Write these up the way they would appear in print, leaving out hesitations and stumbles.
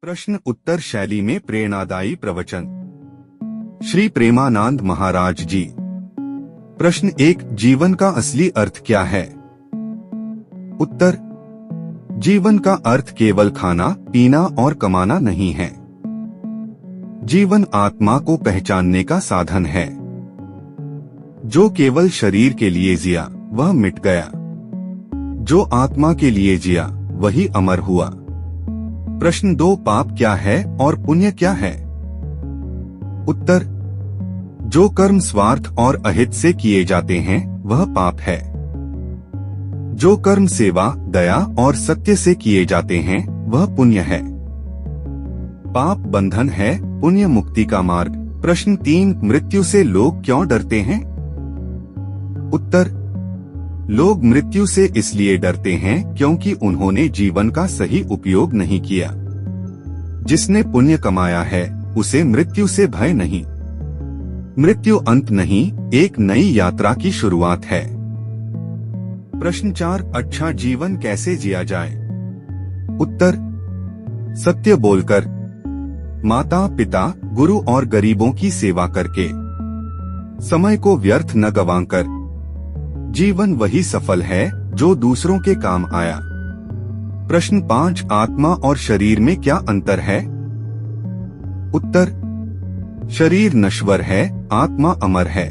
प्रश्न उत्तर शैली में प्रेरणादायी प्रवचन। श्री प्रेमानंद महाराज जी। प्रश्न 1, जीवन का असली अर्थ क्या है? उत्तर, जीवन का अर्थ केवल खाना पीना और कमाना नहीं है। जीवन आत्मा को पहचानने का साधन है। जो केवल शरीर के लिए जिया वह मिट गया, जो आत्मा के लिए जिया वही अमर हुआ। प्रश्न 2, पाप क्या है और पुण्य क्या है? उत्तर, जो कर्म स्वार्थ और अहित से किए जाते हैं वह पाप है। जो कर्म सेवा दया और सत्य से किए जाते हैं वह पुण्य है। पाप बंधन है, पुण्य मुक्ति का मार्ग। प्रश्न 3, मृत्यु से लोग क्यों डरते हैं? उत्तर, लोग मृत्यु से इसलिए डरते हैं क्योंकि उन्होंने जीवन का सही उपयोग नहीं किया। जिसने पुण्य कमाया है उसे मृत्यु से भय नहीं। मृत्यु अंत नहीं, एक नई यात्रा की शुरुआत है। प्रश्न 4, अच्छा जीवन कैसे जिया जाए? उत्तर, सत्य बोलकर, माता पिता गुरु और गरीबों की सेवा करके, समय को व्यर्थ न गंवाकर। जीवन वही सफल है जो दूसरों के काम आया। प्रश्न 5, आत्मा और शरीर में क्या अंतर है? उत्तर, शरीर नश्वर है, आत्मा अमर है।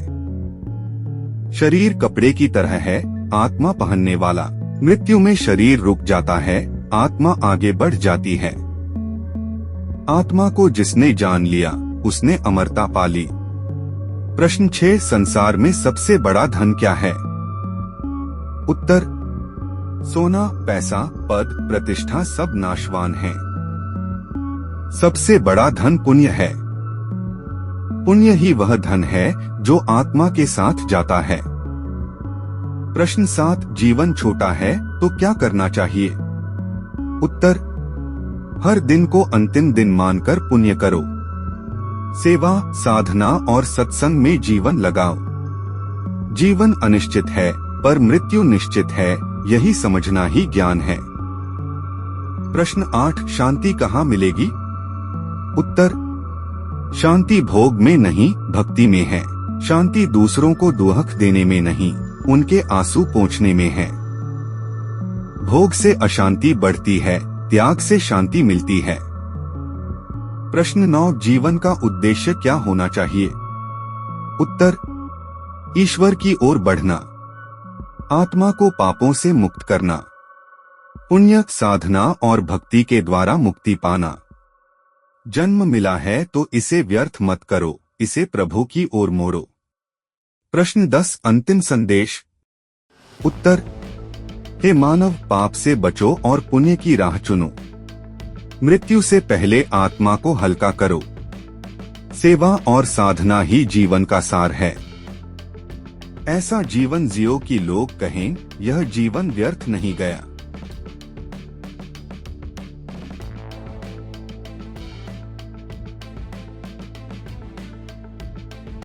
शरीर कपड़े की तरह है, आत्मा पहनने वाला। मृत्यु में शरीर रुक जाता है, आत्मा आगे बढ़ जाती है। आत्मा को जिसने जान लिया उसने अमरता पा ली। प्रश्न 6, संसार में सबसे बड़ा धन क्या है? उत्तर, सोना पैसा पद प्रतिष्ठा सब नाशवान हैं। सबसे बड़ा धन पुण्य है। पुण्य ही वह धन है जो आत्मा के साथ जाता है। प्रश्न 7, जीवन छोटा है तो क्या करना चाहिए? उत्तर, हर दिन को अंतिम दिन मानकर पुण्य करो। सेवा साधना और सत्संग में जीवन लगाओ। जीवन अनिश्चित है पर मृत्यु निश्चित है, यही समझना ही ज्ञान है। प्रश्न 8, शांति कहाँ मिलेगी? उत्तर, शांति भोग में नहीं भक्ति में है। शांति दूसरों को दुख देने में नहीं, उनके आंसू पोंछने में है। भोग से अशांति बढ़ती है, त्याग से शांति मिलती है। प्रश्न 9, जीवन का उद्देश्य क्या होना चाहिए? उत्तर, ईश्वर की ओर बढ़ना, आत्मा को पापों से मुक्त करना, पुण्य साधना और भक्ति के द्वारा मुक्ति पाना। जन्म मिला है तो इसे व्यर्थ मत करो, इसे प्रभु की ओर मोड़ो। प्रश्न 10, अंतिम संदेश। उत्तर, हे मानव, पाप से बचो और पुण्य की राह चुनो। मृत्यु से पहले आत्मा को हल्का करो। सेवा और साधना ही जीवन का सार है। ऐसा जीवन जियो कि लोग कहें यह जीवन व्यर्थ नहीं गया।